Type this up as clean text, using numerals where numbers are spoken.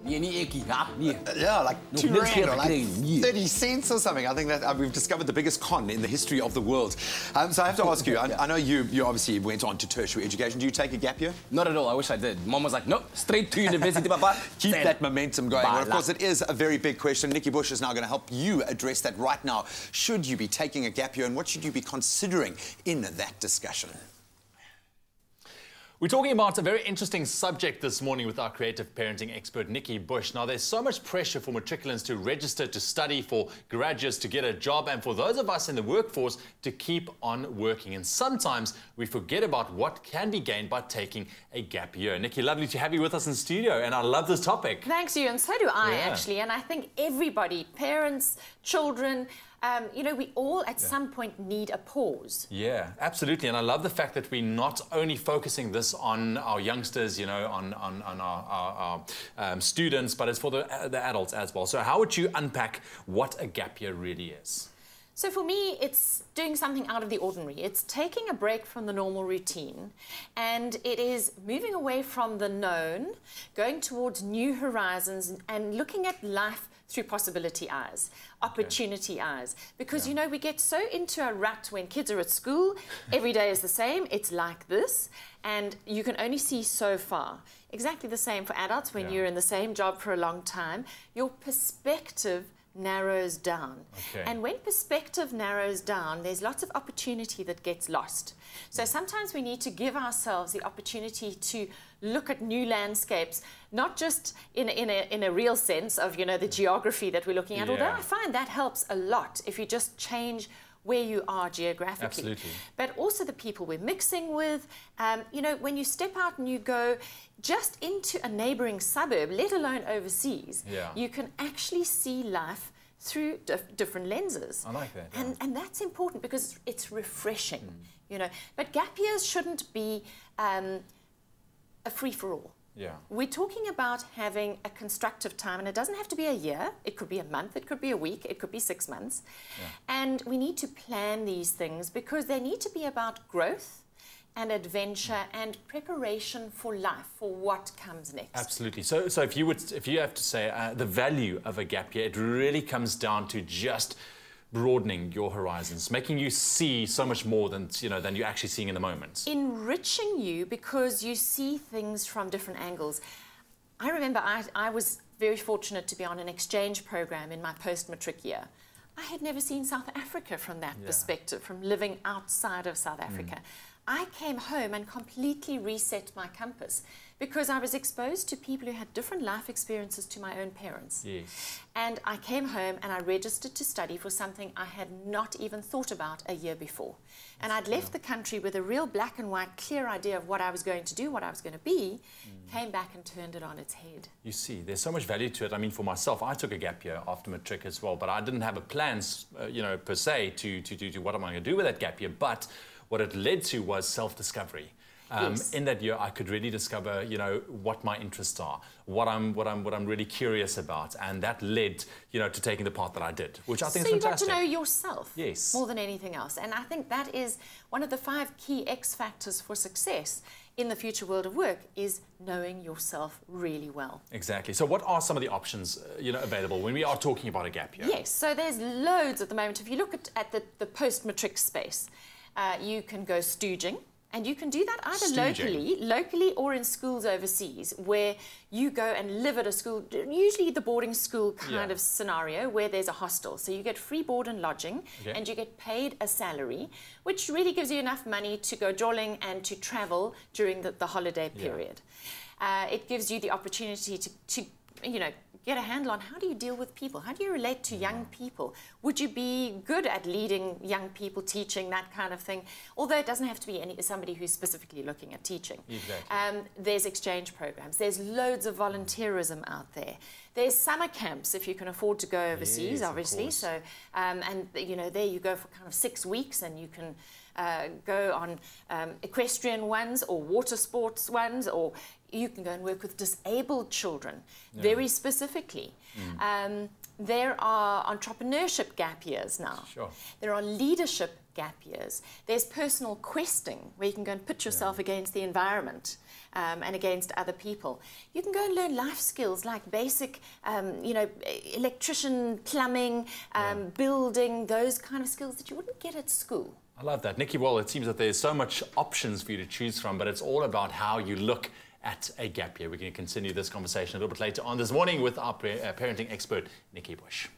Yeah, like £2 or like 30 cents or something. I think that we've discovered the biggest con in the history of the world. So I have to ask you, I know you obviously went on to tertiary education. Do you take a gap year? Not at all. I wish I did. Mom was like, nope, straight to university, Papa. Keep that momentum going. Well, of course, it is a very big question. Nikki Bush is now going to help you address that right now. Should you be taking a gap year, and what should you be considering in that discussion? We're talking about a very interesting subject this morning with our creative parenting expert, Nikki Bush. Now, there's so much pressure for matriculants to register to study, for graduates to get a job, and for those of us in the workforce to keep on working. And sometimes we forget about what can be gained by taking a gap year. Nikki, lovely to have you with us in studio, and I love this topic. Thanks, you, and so do I, actually. And I think everybody, parents, children, you know, we all at some point need a pause. Yeah, absolutely. And I love the fact that we're not only focusing this on our youngsters, you know, on our students, but it's for the adults as well. So how would you unpack what a gap year really is? So for me, it's doing something out of the ordinary. It's taking a break from the normal routine, and it is moving away from the known, going towards new horizons and looking at life through possibility eyes, opportunity eyes. Because, you know, we get so into a rut when kids are at school, every day is the same, it's like this, and you can only see so far. Exactly the same for adults when you're in the same job for a long time. Your perspective narrows down. And when perspective narrows down, there's lots of opportunity that gets lost. So sometimes we need to give ourselves the opportunity to look at new landscapes, not just in a real sense of, you know, the geography that we're looking at, although I find that helps a lot if you just change where you are geographically. Absolutely. But also the people we're mixing with. You know, when you step out and you go just into a neighboring suburb, let alone overseas, you can actually see life through different lenses. I like that. And that's important because it's refreshing, you know. But gap years shouldn't be a free-for-all. We're talking about having a constructive time, and it doesn't have to be a year. It could be a month, it could be a week, it could be 6 months. And we need to plan these things because they need to be about growth and adventure and preparation for life, for what comes next. Absolutely. So if you have to say the value of a gap year, it really comes down to just broadening your horizons, making you see so much more than you're actually seeing in the moment. Enriching you because you see things from different angles. I remember I was very fortunate to be on an exchange program in my post-matric year. I had never seen South Africa from that perspective, from living outside of South Africa. I came home and completely reset my compass because I was exposed to people who had different life experiences to my own parents. And I came home and I registered to study for something I had not even thought about a year before. And I'd left the country with a real black and white, clear idea of what I was going to do, what I was going to be, came back and turned it on its head. You see, there's so much value to it. I mean, for myself, I took a gap year after matric as well, but I didn't have a plan, you know, per se, to what am I going to do with that gap year. But what it led to was self-discovery. In that year, I could really discover, you know, what my interests are, what I'm really curious about, and that led, you know, to taking the path that I did, which I think is fantastic. So you got to know yourself, more than anything else, and I think that is one of the 5 key X factors for success in the future world of work is knowing yourself really well. Exactly. So what are some of the options, you know, available when we are talking about a gap year? Yes. So there's loads at the moment. If you look at the post-matric space, you can go stooging. And you can do that either locally or in schools overseas, where you go and live at a school, usually the boarding school kind of scenario, where there's a hostel. So you get free board and lodging, and you get paid a salary, which really gives you enough money to go jolling and to travel during the holiday period. It gives you the opportunity to you know, get a handle on how do you deal with people? How do you relate to young people? Would you be good at leading young people, teaching, that kind of thing? Although it doesn't have to be somebody who's specifically looking at teaching. There's exchange programs. There's loads of volunteerism out there. There's summer camps if you can afford to go overseas, obviously. So, and you know, there you go for kind of 6 weeks, and you can go on equestrian ones or water sports ones, or you can go and work with disabled children, very specifically. There are entrepreneurship gap years now. There are leadership gap years. There's personal questing, where you can go and put yourself against the environment and against other people. You can go and learn life skills like basic, you know, electrician, plumbing, building, those kind of skills that you wouldn't get at school. I love that. Nikki, well, it seems that there's so much options for you to choose from, but it's all about how you look at a gap year. We're going to continue this conversation a little bit later on this morning with our parenting expert, Nikki Bush.